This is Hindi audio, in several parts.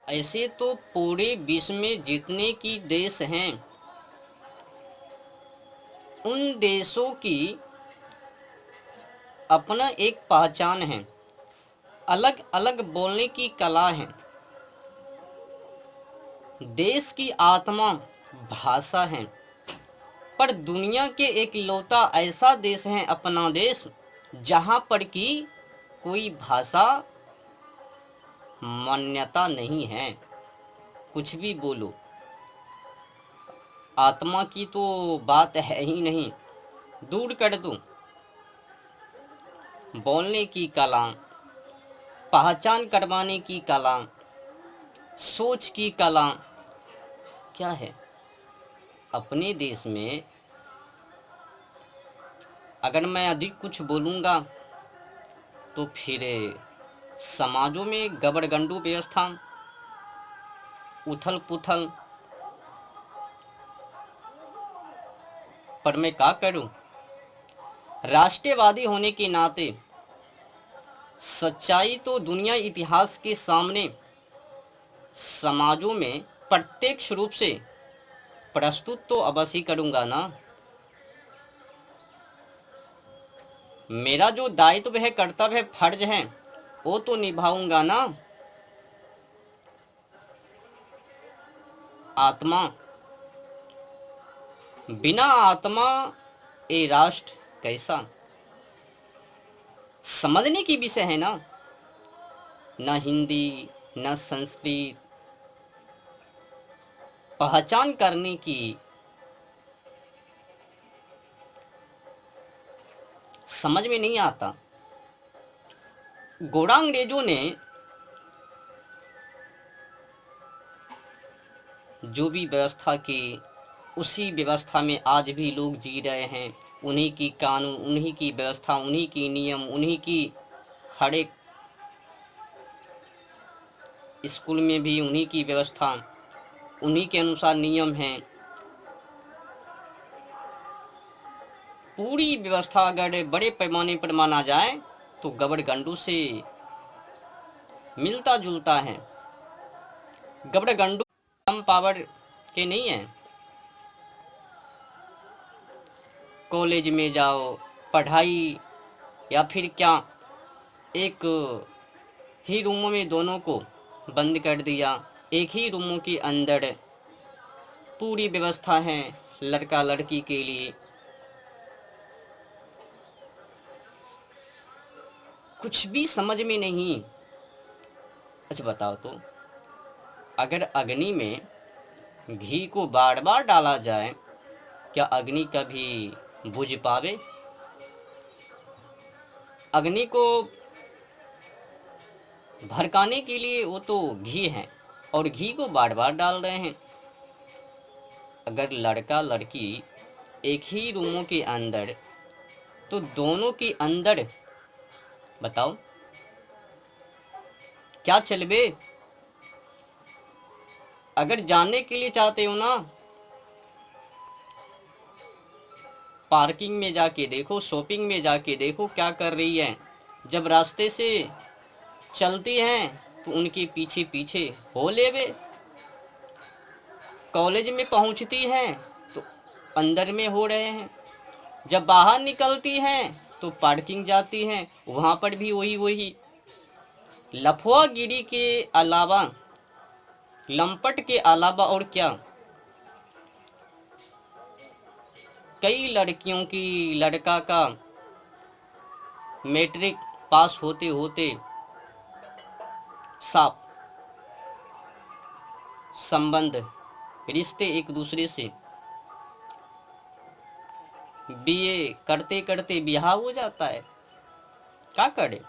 ऐसे तो पूरे विश्व में जितने की देश हैं, उन देशों की अपना एक पहचान है, अलग अलग बोलने की कला है। देश की आत्मा भाषा है। पर दुनिया के एक लौता ऐसा देश है अपना देश, जहां पर की कोई भाषा मान्यता नहीं है। कुछ भी बोलो, आत्मा की तो बात है ही नहीं। दूर कर दो बोलने की कला, पहचान करवाने की कला, सोच की कला। क्या है अपने देश में? अगर मैं अधिक कुछ बोलूँगा तो फिर समाजों में गबड़गंडू व्यवस्था, उथल पुथल। पर मैं क्या करूं? राष्ट्रवादी होने के नाते सच्चाई तो दुनिया इतिहास के सामने समाजों में प्रत्यक्ष रूप से प्रस्तुत तो अवश्य करूंगा ना। मेरा जो दायित्व है, कर्तव्य है, फर्ज है, वो तो निभाऊंगा ना। आत्मा, बिना आत्मा ये राष्ट्र कैसा? समझने की विषय है ना। न हिंदी न संस्कृत, पहचान करने की समझ में नहीं आता। गोरा अंग्रेजों ने जो भी व्यवस्था की, उसी व्यवस्था में आज भी लोग जी रहे हैं। उन्हीं की कानून, उन्हीं की व्यवस्था, उन्हीं की नियम, उन्हीं की हर एक स्कूल में भी उन्हीं की व्यवस्था, उन्हीं के अनुसार नियम हैं। पूरी व्यवस्था अगर बड़े पैमाने पर माना जाए तो गबड़गंडू से मिलता जुलता है। गबड़गंडू कम पावर के नहीं है। कॉलेज में जाओ, पढ़ाई या फिर क्या, एक ही रूमों में दोनों को बंद कर दिया। एक ही रूमों के अंदर पूरी व्यवस्था है लड़का लड़की के लिए। कुछ भी समझ में नहीं। अच्छा बताओ तो, अगर अग्नि में घी को बार बार डाला जाए, क्या अग्नि कभी बुझ पावे? अग्नि को भड़काने के लिए वो तो घी है, और घी को बार बार डाल रहे हैं। अगर लड़का लड़की एक ही रूमों के अंदर, तो दोनों के अंदर बताओ क्या चलबे? अगर जानने के लिए चाहते हो ना, पार्किंग में जाके देखो, शॉपिंग में जाके देखो क्या कर रही है। जब रास्ते से चलती हैं तो उनके पीछे पीछे हो लेवे। कॉलेज में पहुंचती हैं तो अंदर में हो रहे हैं। जब बाहर निकलती हैं तो पार्किंग जाती हैं, वहां पर भी वही वही। लफुआगिरी के अलावा, लंपट के अलावा और क्या? कई लड़कियों की, लड़का का मैट्रिक पास होते होते साफ संबंध, रिश्ते एक दूसरे से, बीए करते करते बिहार हो जाता है। क्या करे?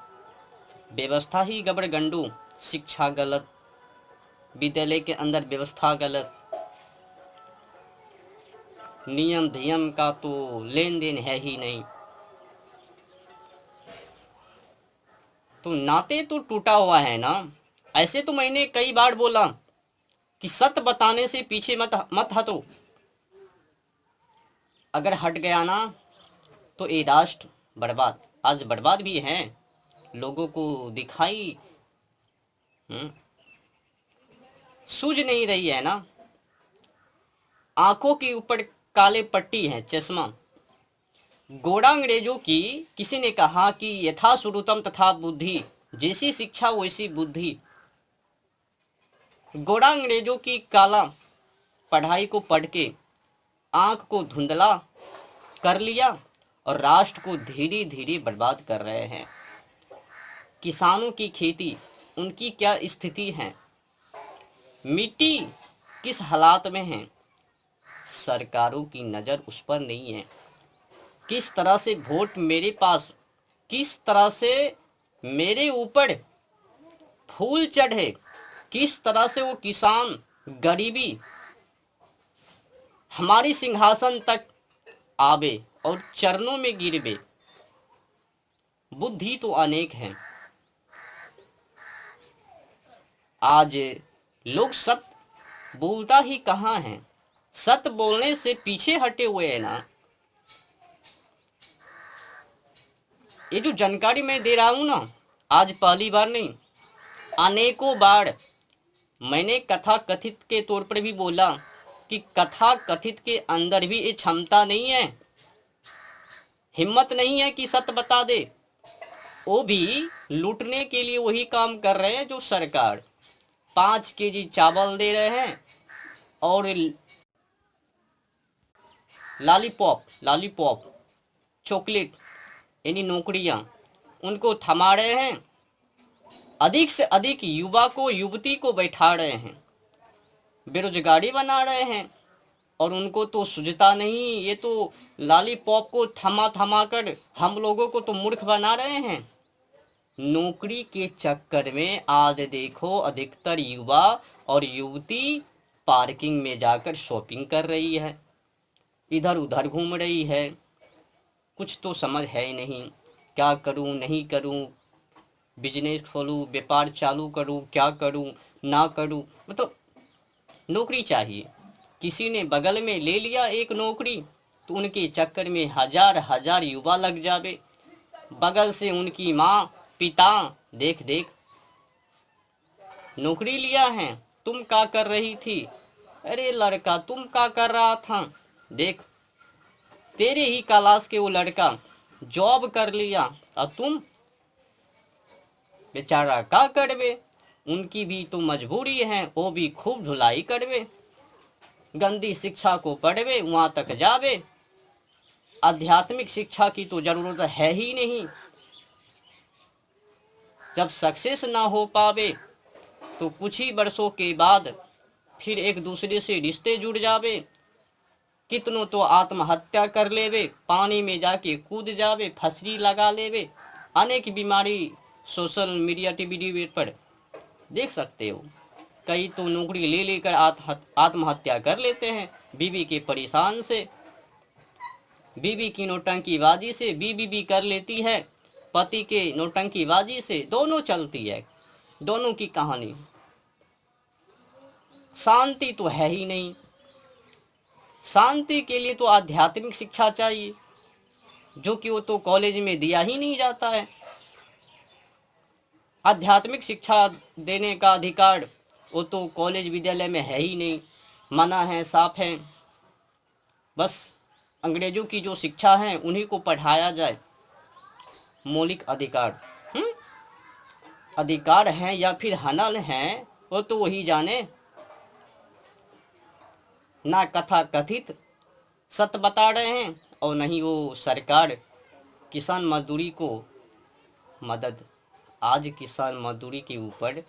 व्यवस्था ही गबड़गंडू, शिक्षा गलत, विद्यालय के अंदर व्यवस्था गलत, नियम धियम का तो लेन देन है ही नहीं। तो नाते तो टूटा हुआ है ना। ऐसे तो मैंने कई बार बोला कि सत्य बताने से पीछे मत मत हटो। अगर हट गया ना तो ये राष्ट्र बर्बाद, आज बर्बाद भी है। लोगों को दिखाई सूझ नहीं रही है ना। आंखों के ऊपर काले पट्टी है, चश्मा। गोरा अंग्रेजों की, किसी ने कहा कि यथा श्रुतम तथा बुद्धि, जैसी शिक्षा वैसी बुद्धि। गोरा अंग्रेजों की काला पढ़ाई को पढ़ के आंख को धुंधला कर लिया और राष्ट्र को धीरे धीरे बर्बाद कर रहे हैं। किसानों की खेती, उनकी क्या स्थिति है, मिट्टी किस हालात में है, सरकारों की नज़र उस पर नहीं है। किस तरह से वोट मेरे पास, किस तरह से मेरे ऊपर फूल चढ़े, किस तरह से वो किसान गरीबी हमारी सिंहासन तक आवे और चरणों में गिरवे। बुद्धि तो अनेक है। आज लोग सत्य बोलता ही कहाँ है, सत्य बोलने से पीछे हटे हुए हैं ना। ये जो जानकारी मैं दे रहा हूं ना, आज पहली बार नहीं, अनेकों बार मैंने कथा कथित के तौर पर भी बोला कि कथा कथित के अंदर भी ये क्षमता नहीं है, हिम्मत नहीं है कि सत्य बता दे। वो भी लूटने के लिए वही काम कर रहे हैं जो सरकार 5 केजी चावल दे रहे हैं और लॉलीपॉप चॉकलेट यानी नौकरियां उनको थमा रहे हैं। अधिक से अधिक युवा को, युवती को बैठा रहे हैं, बेरोजगारी बना रहे हैं और उनको तो सूझता नहीं। ये तो लॉलीपॉप को थमा थमा कर हम लोगों को तो मूर्ख बना रहे हैं। नौकरी के चक्कर में आज देखो अधिकतर युवा और युवती पार्किंग में जाकर शॉपिंग कर रही है, इधर उधर घूम रही है। कुछ तो समझ है ही नहीं, क्या करूं नहीं करूं, बिजनेस खोलूं, व्यापार चालू करूं, क्या करूं ना करूं। मतलब नौकरी चाहिए। किसी ने बगल में ले लिया एक नौकरी तो उनके चक्कर में हजार हजार युवा लग जावे। बगल से उनकी माँ पिता, देख देख नौकरी लिया है, तुम क्या कर रही थी, अरे लड़का तुम क्या कर रहा था, देख तेरे ही क्लास के वो लड़का जॉब कर लिया और तुम बेचारा क्या करवे। उनकी भी तो मजबूरी है, वो भी खूब धुलाई करवे, गंदी शिक्षा को पढ़वे, वहां तक जावे। आध्यात्मिक शिक्षा की तो जरूरत है ही नहीं। जब सक्सेस ना हो पावे तो कुछ ही वर्षों के बाद फिर एक दूसरे से रिश्ते जुड़ जावे। कितनों तो आत्महत्या कर लेवे, पानी में जाके कूद जावे, फंसी लगा लेवे। अनेक बीमारी सोशल मीडिया टीवी पर देख सकते हो। कई तो नौकरी ले लेकर आत्महत्या कर लेते हैं, बीवी के परेशान से, बीवी की नौटंकीबाजी से। बीवी भी कर लेती है पति के नौटंकीबाजी से, दोनों चलती है, दोनों की कहानी। शांति तो है ही नहीं। शांति के लिए तो आध्यात्मिक शिक्षा चाहिए, जो कि वो तो कॉलेज में दिया ही नहीं जाता है। आध्यात्मिक शिक्षा देने का अधिकार वो तो कॉलेज विद्यालय में है ही नहीं, मना है, साफ है। बस अंग्रेजों की जो शिक्षा है उन्हीं को पढ़ाया जाए। मौलिक अधिकार अधिकार हैं या फिर हनन हैं, वो तो वही जाने। ना कथा कथित सत्य बता रहे हैं और नहीं वो सरकार किसान मजदूरी को मदद। आज किसान मजदूरी के ऊपर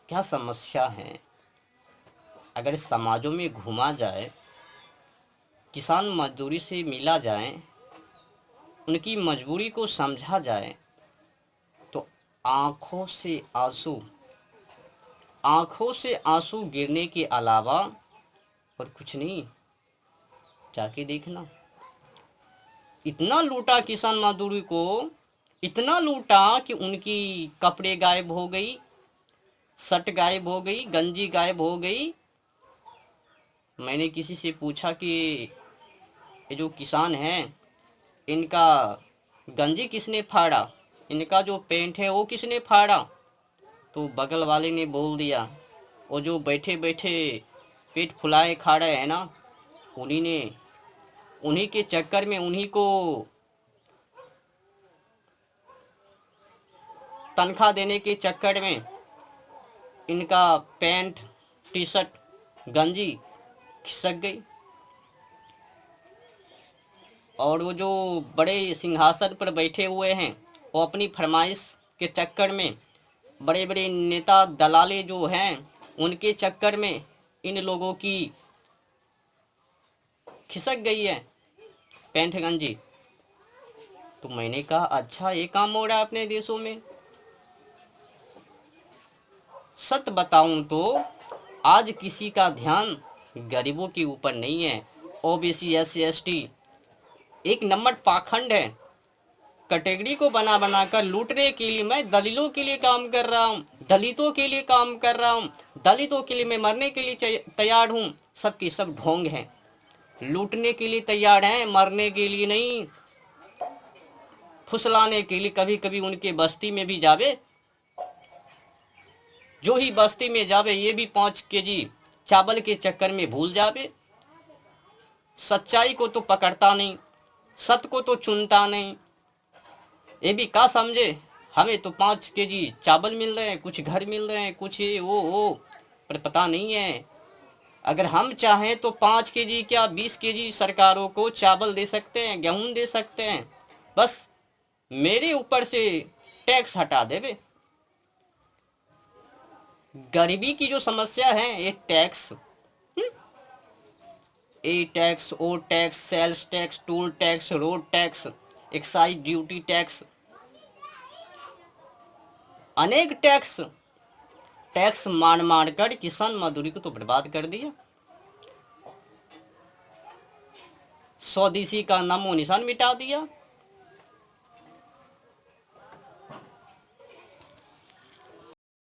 क्या समस्या है, अगर समाजों में घुमा जाए, किसान मजदूरी से मिला जाए, उनकी मजबूरी को समझा जाए, तो आंखों से आंसू गिरने के अलावा और कुछ नहीं। जाके देखना, इतना लूटा किसान मजदूरी को, इतना लूटा कि उनकी कपड़े गायब हो गई, शर्ट गायब हो गई, गंजी गायब हो गई। मैंने किसी से पूछा कि ये जो किसान हैं इनका गंजी किसने फाड़ा, इनका जो पेंट है वो किसने फाड़ा। तो बगल वाले ने बोल दिया और जो बैठे बैठे पेट फुलाए खा रहे हैं ना, उन्हीं के चक्कर में, उन्हीं को तनख्वाह देने के चक्कर में इनका पैंट, टी शर्ट, गंजी खिसक गई। और वो जो बड़े सिंहासन पर बैठे हुए हैं, वो अपनी फरमाइश के चक्कर में, बड़े बड़े नेता दलाले जो हैं, उनके चक्कर में इन लोगों की खिसक गई है पैंट गंजी। तो मैंने कहा अच्छा ये काम हो रहा है अपने देशों में। सच बताऊं तो आज किसी का ध्यान गरीबों के ऊपर नहीं है। ओबीसी, SC, ST एक नंबर पाखंड है। कैटेगरी को बना बनाकर लूटने के लिए मैं दलितों के लिए काम कर रहा हूँ, दलितों के लिए काम कर रहा हूँ, दलितों के लिए मैं मरने के लिए तैयार हूँ। सबकी सब ढोंग हैं, लूटने के लिए तैयार हैं, मरने के लिए नहीं। फुसलाने के लिए कभी कभी उनके बस्ती में भी जावे, जो ही बस्ती में जावे ये भी 5 केजी चावल के चक्कर में भूल जावे। सच्चाई को तो पकड़ता नहीं, सत्य को तो चुनता नहीं। ये भी क्या समझे, हमें तो 5 केजी चावल मिल रहे हैं, कुछ घर मिल रहे हैं, कुछ ये वो, पर पता नहीं है अगर हम चाहें तो 5 केजी क्या 20 केजी सरकारों को चावल दे सकते हैं, गेहूं दे सकते हैं। बस मेरे ऊपर से टैक्स हटा देवे। गरीबी की जो समस्या है, ये tax, A tax, O tax, sales tax, toll tax, road tax, excise duty tax, अनेक टैक्स मार मार कर किसान मजदूरी को तो बर्बाद कर दिया। स्वदेशी का नामो निशान मिटा दिया।